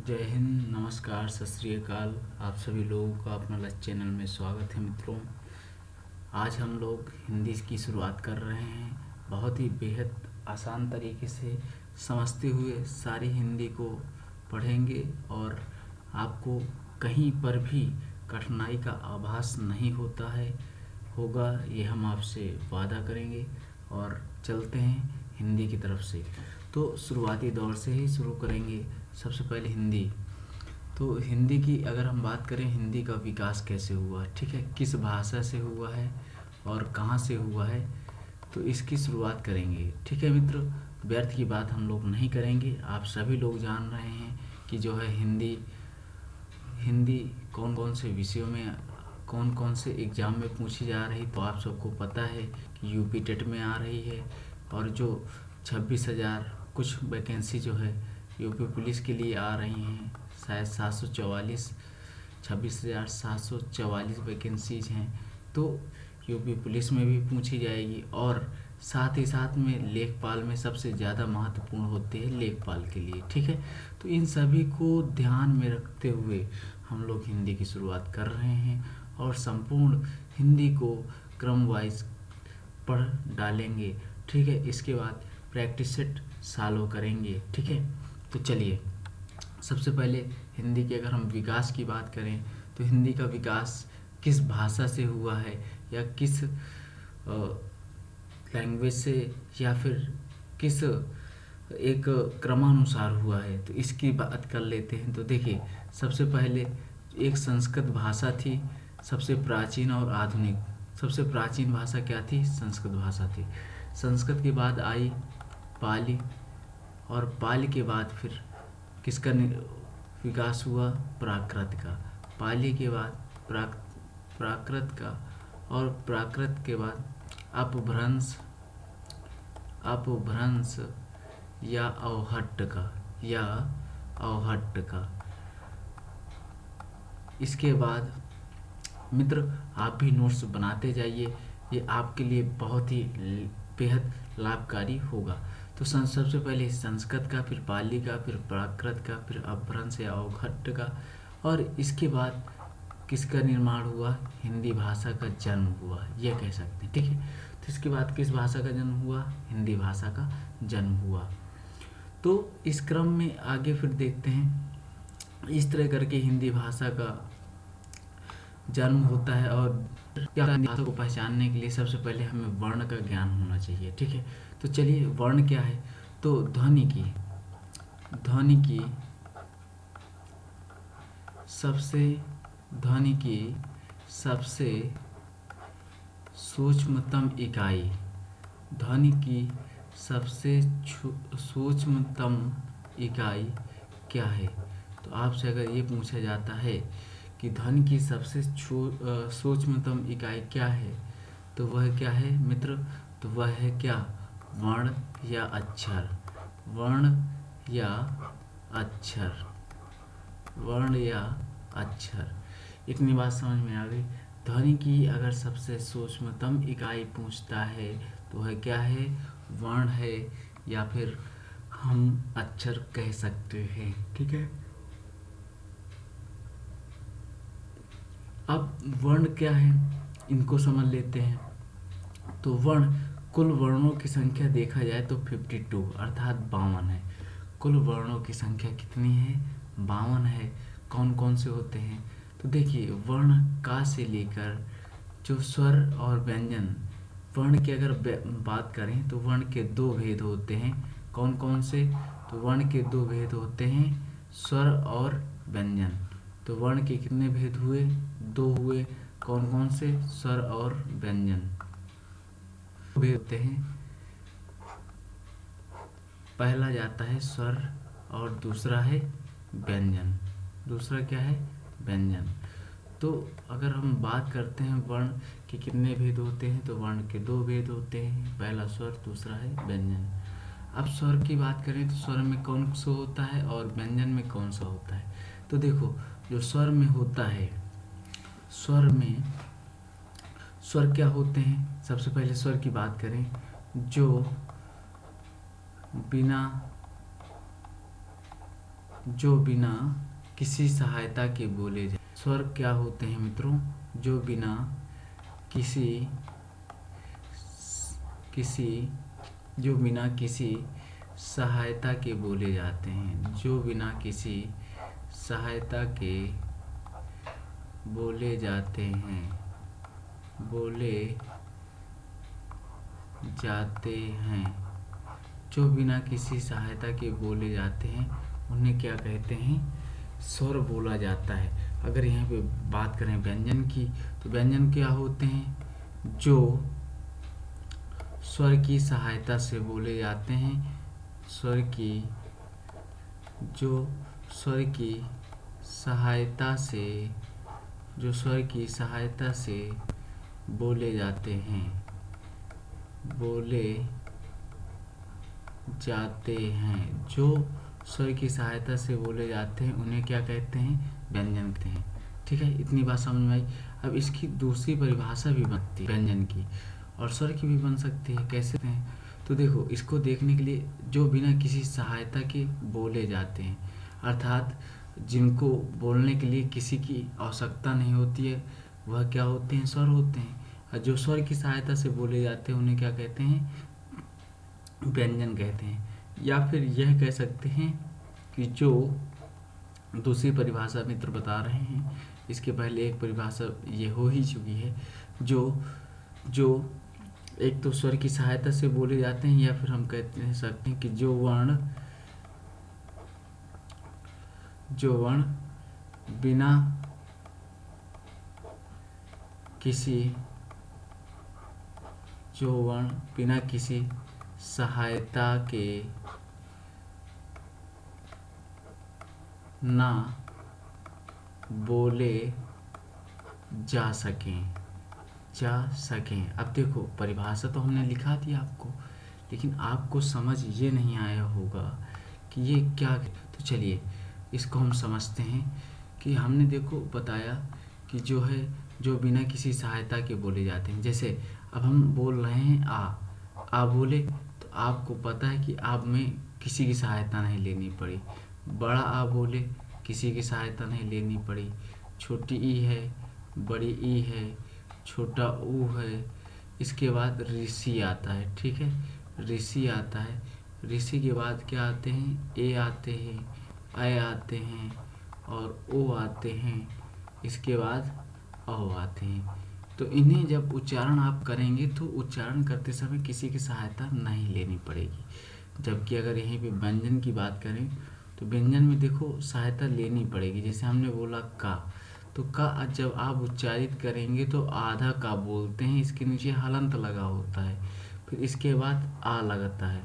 जय हिंद, नमस्कार, सत श्री अकाल। आप सभी लोगों का अपना लच चैनल में स्वागत है मित्रों। आज हम लोग हिंदी की शुरुआत कर रहे हैं। बहुत ही बेहद आसान तरीके से समझते हुए सारी हिंदी को पढ़ेंगे और आपको कहीं पर भी कठिनाई का आभास नहीं होगा, ये हम आपसे वादा करेंगे। और चलते हैं हिंदी की तरफ से। तो शुरुआती दौर से ही शुरू करेंगे। सबसे पहले हिंदी। तो हिंदी की अगर हम बात करें, हिंदी का विकास कैसे हुआ, ठीक है, किस भाषा से हुआ है और कहाँ से हुआ है, तो इसकी शुरुआत करेंगे। ठीक है मित्र, व्यर्थ की बात हम लोग नहीं करेंगे। आप सभी लोग जान रहे हैं कि जो है हिंदी हिंदी कौन कौन से विषयों में, कौन कौन से एग्ज़ाम में पूछी जा रही। तो आप सबको पता है कि यूपी टेट में आ रही है, और जो 26,000 कुछ वैकेंसी जो है यूपी पुलिस के लिए आ रही हैं, शायद 744, 26,744 वैकेंसीज हैं। तो यूपी पुलिस में भी पूछी जाएगी, और साथ ही साथ में लेखपाल में सबसे ज़्यादा महत्वपूर्ण होती है लेखपाल के लिए। ठीक है, तो इन सभी को ध्यान में रखते हुए हम लोग हिंदी की शुरुआत कर रहे हैं और संपूर्ण हिंदी को क्रम वाइज पढ़ डालेंगे। ठीक है, इसके बाद प्रैक्टिस सेट सालों करेंगे। ठीक है, तो चलिए सबसे पहले हिंदी के अगर हम विकास की बात करें, तो हिंदी का विकास किस भाषा से हुआ है, या किस लैंग्वेज से, या फिर किस एक क्रमानुसार हुआ है, तो इसकी बात कर लेते हैं। तो देखिए, सबसे पहले एक संस्कृत भाषा थी, सबसे प्राचीन और आधुनिक। सबसे प्राचीन भाषा क्या थी? संस्कृत भाषा थी। संस्कृत के बाद आई पाली, और पाली के बाद फिर किसका विकास हुआ? प्राकृत का। पाली के बाद प्राकृत का, और प्राकृत के बाद अपभ्रंश या अवहट्ट का। इसके बाद मित्र आप भी नोट्स बनाते जाइए, ये आपके लिए बहुत ही बेहद लाभकारी होगा। तो सबसे पहले संस्कृत का, फिर पाली का, फिर प्राकृत का, फिर अपभ्रंश या अवहट्ट का, और इसके बाद किसका निर्माण हुआ? हिंदी भाषा का जन्म हुआ, यह कह सकते हैं। ठीक है, तो इसके बाद किस भाषा का जन्म हुआ? हिंदी भाषा का जन्म हुआ। तो इस क्रम में आगे फिर देखते हैं, इस तरह करके हिंदी भाषा का जन्म होता है। और भाषा को पहचानने के लिए सबसे पहले हमें वर्ण का ज्ञान होना चाहिए। ठीक है, तो चलिए वर्ण क्या है? तो ध्वनि की सबसे सूक्ष्मतम इकाई, ध्वनि की सबसे सूक्ष्मतम इकाई क्या है? तो आपसे अगर ये पूछा जाता है कि ध्वनि की सबसे सूक्ष्मतम इकाई क्या है, तो वह क्या है मित्र? तो वह है क्या? वर्ण या अक्षर। वर्ण या अक्षर। इतनी बात समझ में आ गई। ध्वनि की अगर सबसे सूक्ष्मतम इकाई पूछता है तो वह क्या है? वर्ण है, या फिर हम अक्षर कह सकते हैं। ठीक है, अब वर्ण क्या है इनको समझ लेते हैं। तो वर्ण, कुल वर्णों की संख्या देखा जाए तो 52 अर्थात 52 है। कुल वर्णों की संख्या कितनी है? 52 है। कौन कौन से होते हैं? तो देखिए, वर्ण का से लेकर जो स्वर और व्यंजन, वर्ण की अगर बात करें तो वर्ण के दो भेद होते हैं। कौन कौन से? तो वर्ण के दो भेद होते हैं, स्वर और व्यंजन। तो वर्ण के कितने भेद हुए? दो हुए। कौन कौन से? स्वर और व्यंजन भेद होते हैं। पहला जाता है स्वर और दूसरा है व्यंजन। दूसरा क्या है? व्यंजन। तो अगर हम बात करते हैं वर्ण के कितने भेद होते हैं, तो वर्ण के दो भेद होते हैं, पहला स्वर, दूसरा है व्यंजन। अब स्वर की बात करें तो स्वर में कौन सा होता है और व्यंजन में कौन सा होता है? तो देखो, जो स्वर में होता है, स्वर क्या होते हैं? सबसे पहले स्वर की बात करें, जो बिना जो बिना किसी सहायता के बोले जाते। स्वर क्या होते हैं मित्रों? जो बिना किसी किसी जो बिना किसी सहायता के बोले जाते हैं। जो बिना किसी सहायता के बोले जाते हैं, बोले जाते हैं। जो बिना किसी सहायता के बोले जाते हैं उन्हें क्या कहते हैं? स्वर बोला जाता है। अगर यहाँ पे बात करें व्यंजन की, तो व्यंजन क्या होते हैं? जो स्वर की सहायता से बोले जाते हैं। स्वर की जो स्वर की सहायता से जो स्वर की सहायता से बोले जाते हैं, बोले जाते हैं। जो स्वर की सहायता से बोले जाते हैं उन्हें क्या कहते हैं? व्यंजन कहते हैं। ठीक है, इतनी बात समझ में आई। अब इसकी दूसरी परिभाषा भी बनती है व्यंजन की, और स्वर की भी बन सकती है। कैसे हैं? तो देखो, इसको देखने के लिए जो बिना किसी सहायता के बोले जाते हैं, अर्थात जिनको बोलने के लिए किसी की आवश्यकता नहीं होती है, वह क्या होते हैं? स्वर होते हैं। और जो स्वर की सहायता से बोले जाते हैं उन्हें क्या कहते हैं? व्यंजन कहते हैं। या फिर यह कह सकते हैं कि जो दूसरी परिभाषा मित्र बता रहे हैं, इसके पहले एक परिभाषा ये हो ही चुकी है। जो जो एक तो स्वर की सहायता से बोले जाते हैं, या फिर हम कहते सकते हैं कि जो वर्ण बिना किसी जो वर्ण बिना किसी सहायता के ना बोले जा सकें। अब देखो, परिभाषा तो हमने लिखा थी आपको, लेकिन आपको समझ ये नहीं आया होगा कि ये क्या। तो चलिए इसको हम समझते हैं कि हमने देखो बताया कि जो बिना किसी सहायता के बोले जाते हैं। जैसे अब हम बोल रहे हैं आ बोले, तो आपको पता है कि आप में किसी की सहायता नहीं लेनी पड़ी। बड़ा आ बोले, किसी की सहायता नहीं लेनी पड़ी। छोटी ई है, बड़ी ई है, छोटा ऊ है। इसके बाद ऋषि आता है। ठीक है, ऋषि आता है। ऋषि के बाद क्या आते हैं? ए आते हैं, ऐ आते हैं और ओ आते हैं। इसके बाद औ आते हैं। तो इन्हें जब उच्चारण आप करेंगे तो उच्चारण करते समय किसी की सहायता नहीं लेनी पड़ेगी। जबकि अगर यहीं पे व्यंजन की बात करें तो व्यंजन में देखो सहायता लेनी पड़ेगी। जैसे हमने बोला का, तो का जब आप उच्चारित करेंगे तो आधा का बोलते हैं, इसके नीचे हलंत लगा होता है, फिर इसके बाद आ लगता है,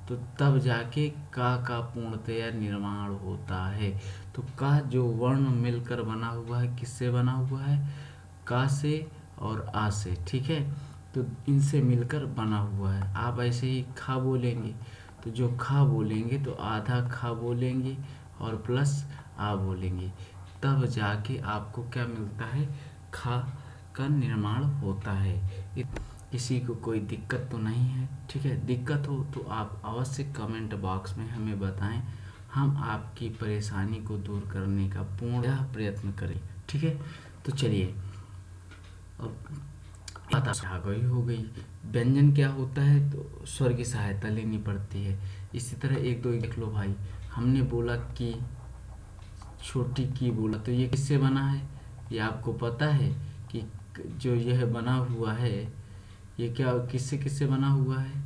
तो तब जाके का पूर्णतया निर्माण होता है। तो का जो वर्ण मिलकर बना हुआ है, किससे बना हुआ है? का से और आ से। ठीक है, तो इनसे मिलकर बना हुआ है। आप ऐसे ही खा बोलेंगे, तो जो खा बोलेंगे तो आधा खा बोलेंगे और प्लस आ बोलेंगे, तब जाके आपको क्या मिलता है? खा का निर्माण होता है। किसी को कोई दिक्कत तो नहीं है? ठीक है, दिक्कत हो तो आप अवश्य कमेंट बॉक्स में हमें बताएं, हम आपकी परेशानी को दूर करने का पूर्ण प्रयत्न करें। ठीक है, तो चलिए अब बात आ गई हो गई। व्यंजन क्या होता है? तो स्वर की सहायता लेनी पड़ती है। इसी तरह एक दो देख लो भाई, हमने बोला कि छोटी की बोला, तो ये किससे बना है? ये आपको पता है कि जो यह बना हुआ है ये क्या किससे किससे बना हुआ है?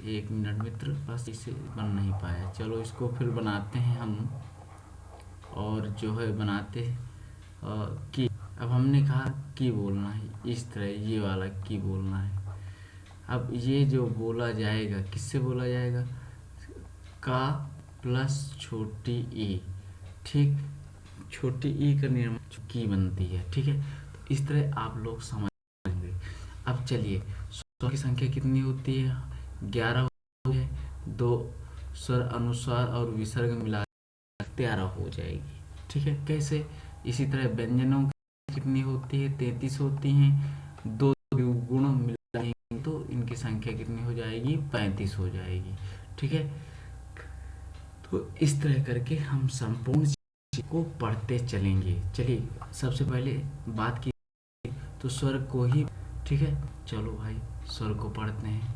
एक मिनट मित्र, बस इसे बन नहीं पाया। चलो इसको फिर बनाते हैं हम, और जो है बनाते कि अब हमने कहा की बोलना है, इस तरह ये वाला की बोलना है। अब ये जो बोला जाएगा किससे बोला जाएगा? का प्लस छोटी ई। ठीक, छोटी ई का निर्माण की बनती है। ठीक है, तो इस तरह आप लोग समझेंगे। अब चलिए, स्वर की संख्या कितनी होती है? 11 होती है। 2 स्वर अनुस्वार और विसर्ग मिला 13 हो जाएगी। ठीक है, कैसे? इसी तरह व्यंजनों की कितनी होती है? 33 होती हैं। 2 गुण मिलाएंगे तो इनकी संख्या कितनी हो जाएगी? 35 हो जाएगी। ठीक है, तो इस तरह करके हम संपूर्ण चीज़ को पढ़ते चलेंगे। चलिए सबसे पहले बात की तो स्वर्ग को ही, ठीक है, चलो भाई स्वर्ग को पढ़ते हैं।